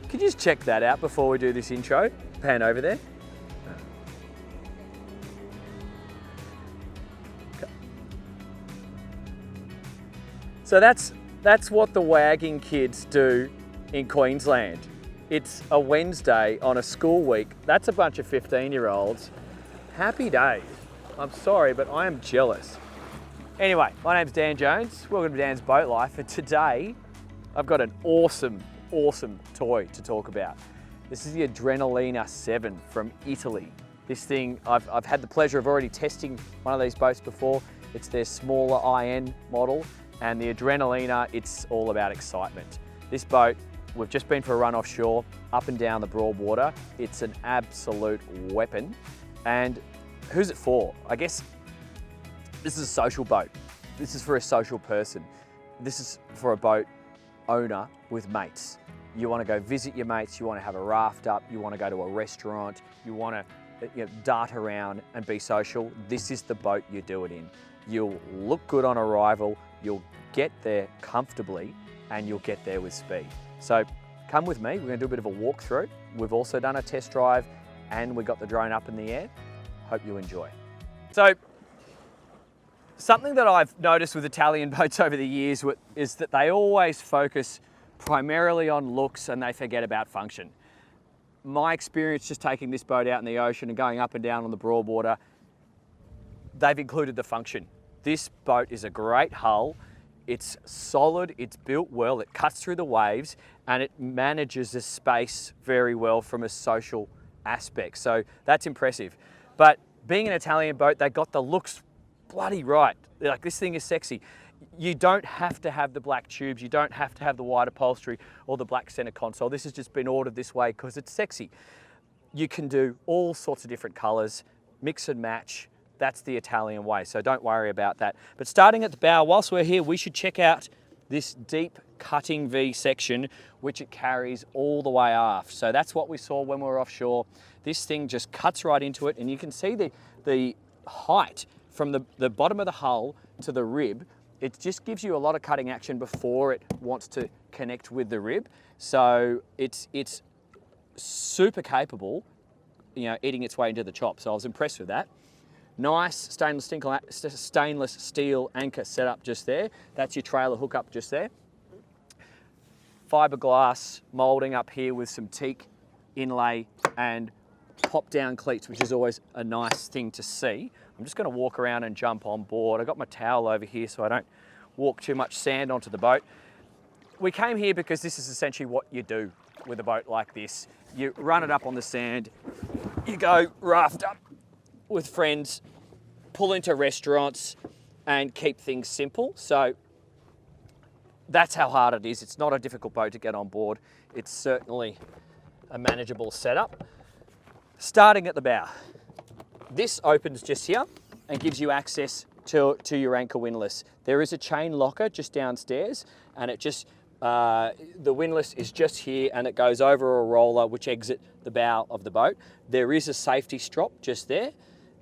Could you just check that out before we do this intro? Pan over there. So that's what the wagging kids do in Queensland. It's a Wednesday on a school week. That's a bunch of 15-year-olds. Happy days. I'm sorry, but I am jealous. Anyway, my name's Dan Jones. Welcome to Dan's Boat Life. And today, I've got an awesome toy to talk about. This is the Adrenalina 7 from Italy. This thing, I've had the pleasure of already testing one of these boats before. It's their smaller IN model, and the Adrenalina, it's all about excitement. This boat, we've just been for a run offshore, up and down the Broadwater. It's an absolute weapon. And who's it for? I guess this is a social boat. This is for a social person. This is for a boat owner with mates. You want to go visit your mates, you want to have a raft up, you want to go to a restaurant, you want to dart around and be social. This is the boat you do it in. You'll look good on arrival, you'll get there comfortably, and you'll get there with speed. So come with me, we're going to do a bit of a walkthrough. We've also done a test drive and we got the drone up in the air. Hope you enjoy. So something that I've noticed with Italian boats over the years is that they always focus primarily on looks and they forget about function. My experience just taking this boat out in the ocean and going up and down on the Broadwater, they've included the function. This boat is a great hull. It's solid, it's built well, it cuts through the waves, and it manages the space very well from a social aspect. So that's impressive. But being an Italian boat, they got the looks bloody right. Like, this thing is sexy. You don't have to have the black tubes, you don't have to have the white upholstery or the black center console. This has just been ordered this way because it's sexy. You can do all sorts of different colors, mix and match. That's the Italian way, so don't worry about that. But starting at the bow, whilst we're here, we should check out this deep cutting V section, which it carries all the way aft. So that's what we saw when we were offshore. This thing just cuts right into it, and you can see the height from the bottom of the hull to the rib. It just gives you a lot of cutting action before it wants to connect with the rib. So it's super capable, eating its way into the chop. So I was impressed with that. Nice stainless steel anchor setup just there. That's your trailer hookup just there. Fiberglass moulding up here with some teak inlay and pop down cleats, which is always a nice thing to see. I'm just going to walk around and jump on board. I got my towel over here so I don't walk too much sand onto the boat. We came here because this is essentially what you do with a boat like this. You run it up on the sand, you go raft up with friends, pull into restaurants and keep things simple. So that's how hard it is. It's not a difficult boat to get on board. It's certainly a manageable setup. Starting at the bow. This opens just here and gives you access to your anchor windlass. There is a chain locker just downstairs, and the windlass is just here and it goes over a roller which exits the bow of the boat. There is a safety strop just there,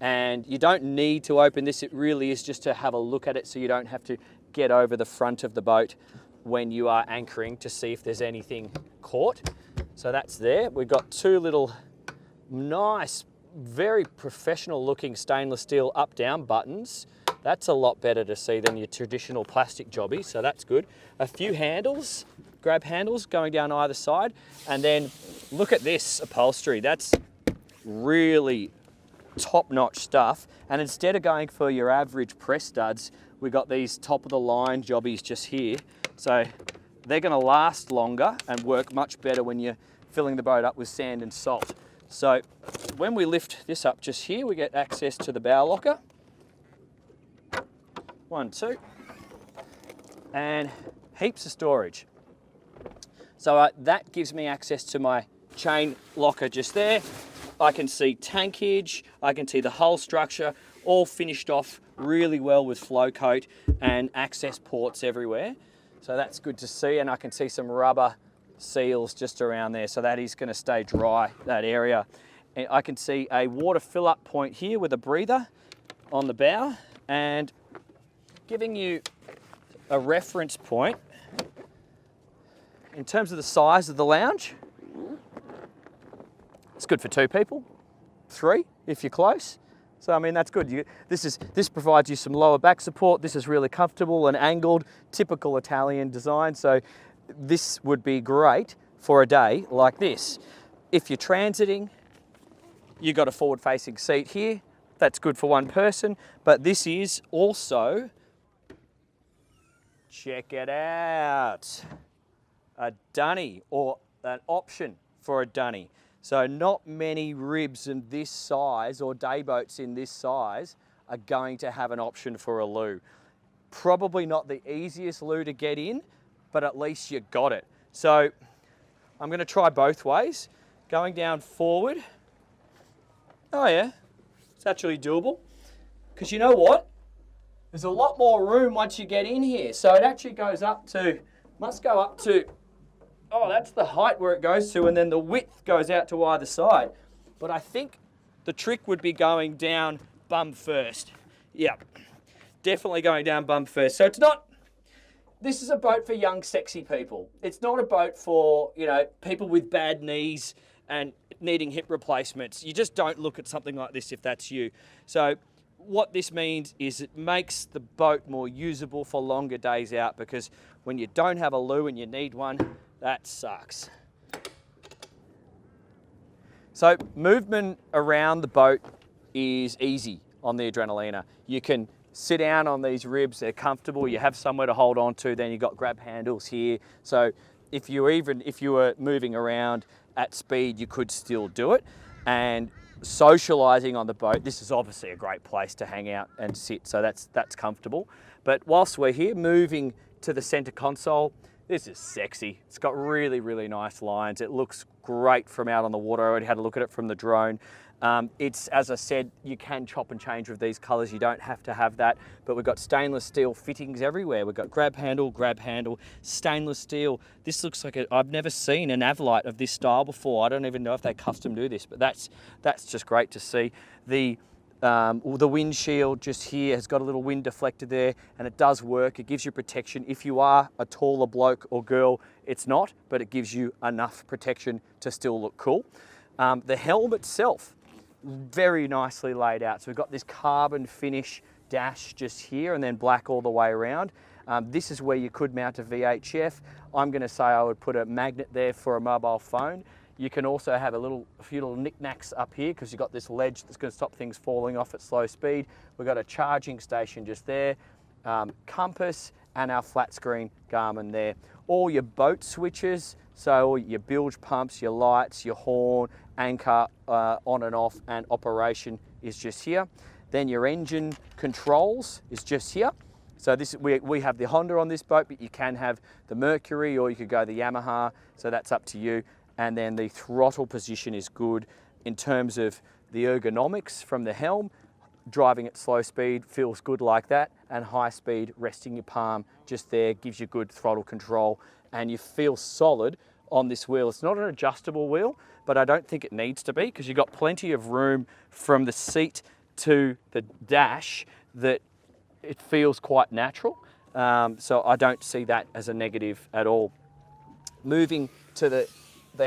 and you don't need to open this. It really is just to have a look at it so you don't have to get over the front of the boat when you are anchoring to see if there's anything caught. So that's there. We've got two little nice, very professional looking stainless steel up-down buttons. That's a lot better to see than your traditional plastic jobby, so that's good. A few handles, grab handles going down either side, and then look at this upholstery. That's really top-notch stuff. And instead of going for your average press studs, we got these top-of-the-line jobbies just here. So they're going to last longer and work much better when you're filling the boat up with sand and salt. So when we lift this up just here, we get access to the bow locker. 1, 2, and heaps of storage. So that gives me access to my chain locker just there. I can see tankage, I can see the hull structure, all finished off really well with flow coat and access ports everywhere. So that's good to see, and I can see some rubber seals just around there, so that is going to stay dry, that area. And I can see a water fill-up point here with a breather on the bow, and giving you a reference point, in terms of the size of the lounge, it's good for 2 people, 3 if you're close. So I mean, that's good. This provides you some lower back support. This is really comfortable and angled, typical Italian design. So this would be great for a day like this. If you're transiting, you've got a forward-facing seat here. That's good for 1 person, but this is also, check it out, a dunny, or an option for a dunny. So not many ribs in this size or day boats in this size are going to have an option for a loo. Probably not the easiest loo to get in, but at least you got it. So I'm going to try both ways. Going down forward. Oh yeah, it's actually doable. Because you know what? There's a lot more room once you get in here. So it actually goes up to, must go up to, oh, that's the height where it goes to, and then the width goes out to either side. But I think the trick would be going down bum first. Yep, definitely going down bum first. So it's not, this is a boat for young, sexy people. It's not a boat for, you know, people with bad knees and needing hip replacements. You just don't look at something like this if that's you. So what this means is it makes the boat more usable for longer days out, because when you don't have a loo and you need one, that sucks. So movement around the boat is easy on the Adrenalina. You can sit down on these ribs, they're comfortable, you have somewhere to hold on to, then you've got grab handles here. So if you were moving around at speed, you could still do it. And socializing on the boat, this is obviously a great place to hang out and sit, so that's comfortable. But whilst we're here, moving to the center console, this is sexy. It's got really, really nice lines. It looks great from out on the water. I already had a look at it from the drone. It's, as I said, you can chop and change with these colors. You don't have to have that, but we've got stainless steel fittings everywhere. We've got grab handle, stainless steel. This looks like I've never seen an Avalite of this style before. I don't even know if they custom do this, but that's just great to see. The windshield just here has got a little wind deflector there, and it does work. It gives you protection. If you are a taller bloke or girl, it's not, but it gives you enough protection to still look cool. The helm itself, very nicely laid out. So we've got this carbon finish dash just here, and then black all the way around. This is where you could mount a VHF. I'm going to say I would put a magnet there for a mobile phone. You can also have a few little knickknacks up here, because you've got this ledge that's going to stop things falling off at slow speed. We've got a charging station just there, compass, and our flat screen Garmin there. All your boat switches, so all your bilge pumps, your lights, your horn, anchor on and off, and operation is just here. Then your engine controls is just here. So we have the Honda on this boat, but you can have the Mercury, or you could go the Yamaha, so that's up to you. And then the throttle position is good in terms of the ergonomics from the helm. Driving at slow speed feels good like that, and high speed, resting your palm just there gives you good throttle control, and you feel solid on this wheel. It's not an adjustable wheel, but I don't think it needs to be, because you've got plenty of room from the seat to the dash that it feels quite natural. So I don't see that as a negative at all. Moving to the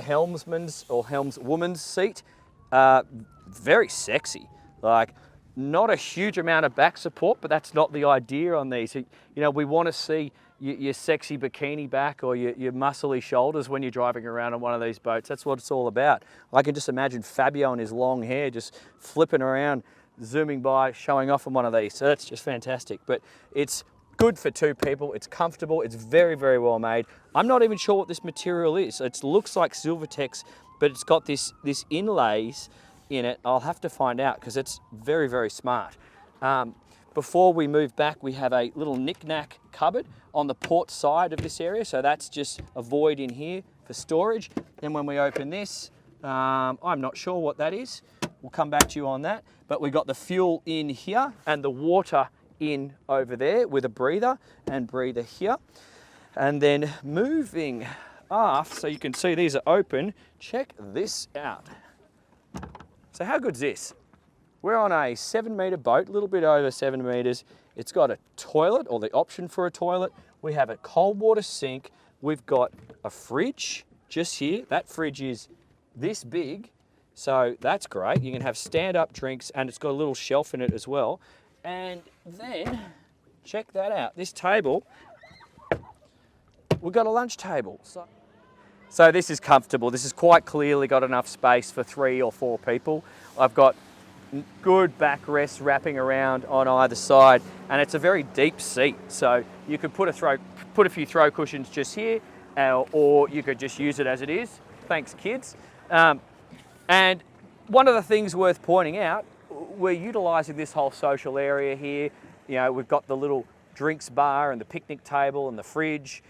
helmsman's or helmswoman's seat, very sexy. Like, not a huge amount of back support, but that's not the idea on these. You know, we want to see your sexy bikini back, or your muscly shoulders when you're driving around on one of these boats. That's what it's all about. I can just imagine Fabio and his long hair just flipping around, zooming by, showing off on one of these. So that's just fantastic. But it's good for 2 people. It's comfortable. It's very, very well made. I'm not even sure what this material is. It looks like Silvertex, but it's got this inlays in it. I'll have to find out, because it's very, very smart. Before we move back, we have a little knick-knack cupboard on the port side of this area. So that's just a void in here for storage. Then when we open this, I'm not sure what that is. We'll come back to you on that. But we've got the fuel in here and the water in over there with a breather and breather here. And then moving aft, so you can see these are open. Check this out. So how good's this? We're on a 7-metre boat, a little bit over 7 metres. It's got a toilet, or the option for a toilet. We have a cold water sink. We've got a fridge just here. That fridge is this big, so that's great. You can have stand-up drinks, and it's got a little shelf in it as well. And then, check that out. This table, we've got a lunch table. So this is comfortable. This has quite clearly got enough space for 3 or 4 people. I've got good backrests wrapping around on either side, and it's a very deep seat. So you could put a few throw cushions just here, or you could just use it as it is. Thanks, kids. And one of the things worth pointing out, we're utilising this whole social area here. You know, we've got the little drinks bar and the picnic table and the fridge.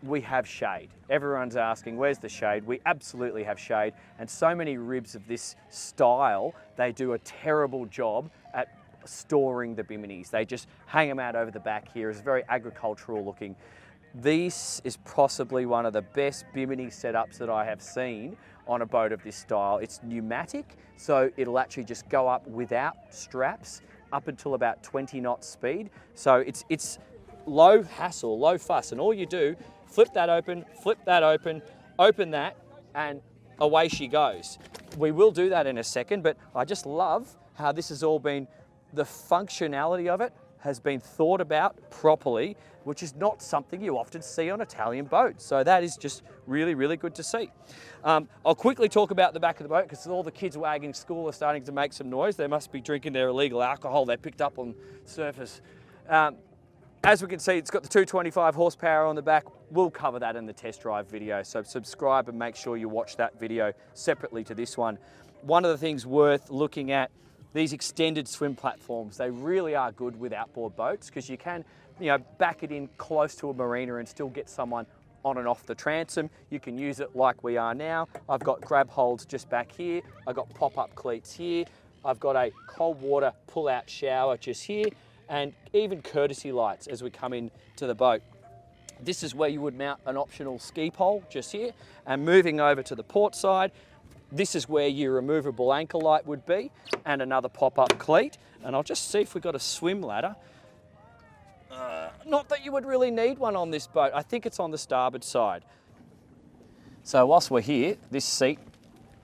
We have shade. Everyone's asking, where's the shade? We absolutely have shade. And so many ribs of this style, they do a terrible job at storing the biminis. They just hang them out over the back here. It's very agricultural looking. This is possibly one of the best bimini setups that I have seen on a boat of this style. It's pneumatic, so it'll actually just go up without straps up until about 20 knots speed. So it's low hassle, low fuss, and all you do, flip that open, open that, and away she goes. We will do that in a second, but I just love how this has all been, the functionality of it has been thought about properly, which is not something you often see on Italian boats. So that is just really, really good to see. I'll quickly talk about the back of the boat because all the kids wagging school are starting to make some noise. They must be drinking their illegal alcohol they picked up on surface. As we can see, it's got the 225 horsepower on the back. We'll cover that in the test drive video. So subscribe and make sure you watch that video separately to this one. One of the things worth looking at, these extended swim platforms, they really are good with outboard boats because you can, back it in close to a marina and still get someone on and off the transom. You can use it like we are now. I've got grab holds just back here. I've got pop-up cleats here. I've got a cold water pull-out shower just here, and even courtesy lights as we come into the boat. This is where you would mount an optional ski pole just here. And moving over to the port side, this is where your removable anchor light would be and another pop-up cleat. And I'll just see if we've got a swim ladder. Not that you would really need one on this boat. I think it's on the starboard side. So whilst we're here, this seat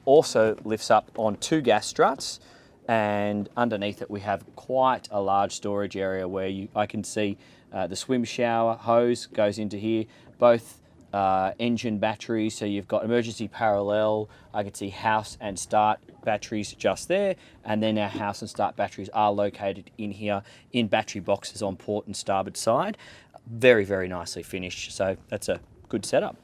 also lifts up on 2 gas struts, and underneath it we have quite a large storage area where I can see the swim shower hose goes into here, both engine batteries, so you've got emergency parallel. I can see house and start batteries just there, and then our house and start batteries are located in here in battery boxes on port and starboard side. Very, very nicely finished, so that's a good setup.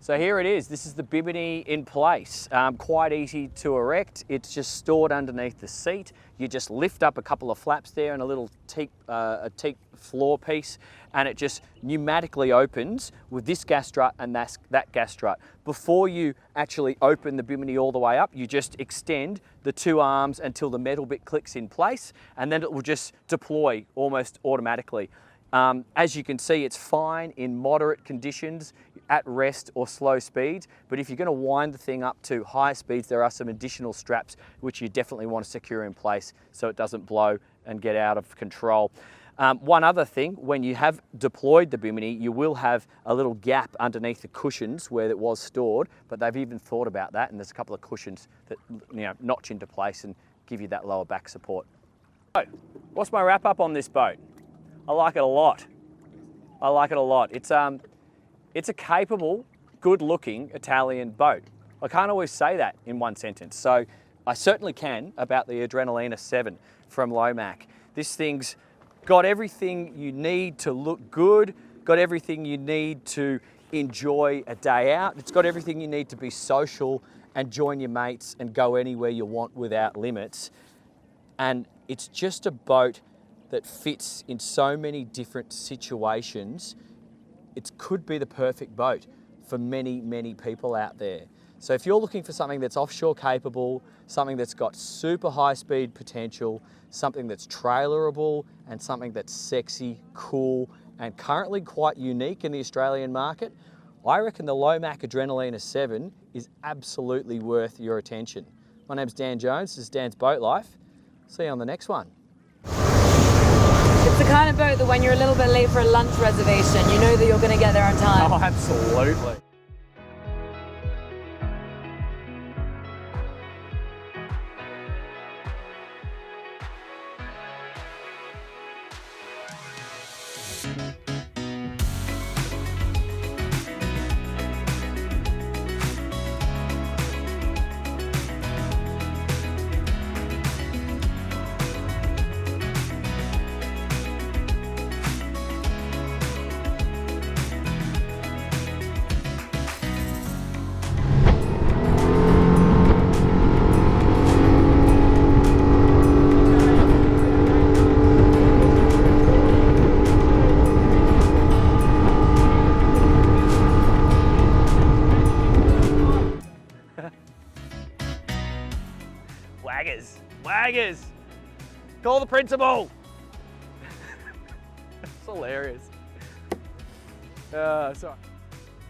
So here it is. This is the bimini in place. Quite easy to erect. It's just stored underneath the seat. You just lift up a couple of flaps there and a little teak floor piece, and it just pneumatically opens with this gas strut and that gas strut. Before you actually open the bimini all the way up, you just extend the 2 arms until the metal bit clicks in place, and then it will just deploy almost automatically. As you can see, it's fine in moderate conditions, at rest or slow speeds, but if you're going to wind the thing up to high speeds, there are some additional straps which you definitely want to secure in place so it doesn't blow and get out of control. One other thing, when you have deployed the bimini, you will have a little gap underneath the cushions where it was stored, but they've even thought about that, and there's a couple of cushions that notch into place and give you that lower back support. So, what's my wrap up on this boat? I like it a lot. I like it a lot. It's a capable, good-looking Italian boat. I can't always say that in one sentence, so I certainly can about the Adrenalina 7 from Lomac. This thing's got everything you need to look good, got everything you need to enjoy a day out. It's got everything you need to be social and join your mates and go anywhere you want without limits. And it's just a boat that fits in so many different situations. It could be the perfect boat for many, many people out there. So if you're looking for something that's offshore capable, something that's got super high speed potential, something that's trailerable, and something that's sexy, cool, and currently quite unique in the Australian market, I reckon the Lomac Adrenalina 7 is absolutely worth your attention. My name's Dan Jones, this is Dan's Boat Life. See you on the next one. It's the kind of boat that when you're a little bit late for a lunch reservation, you know that you're going to get there on time. Oh, absolutely. Waggers! Call the principal! It's hilarious. Sorry.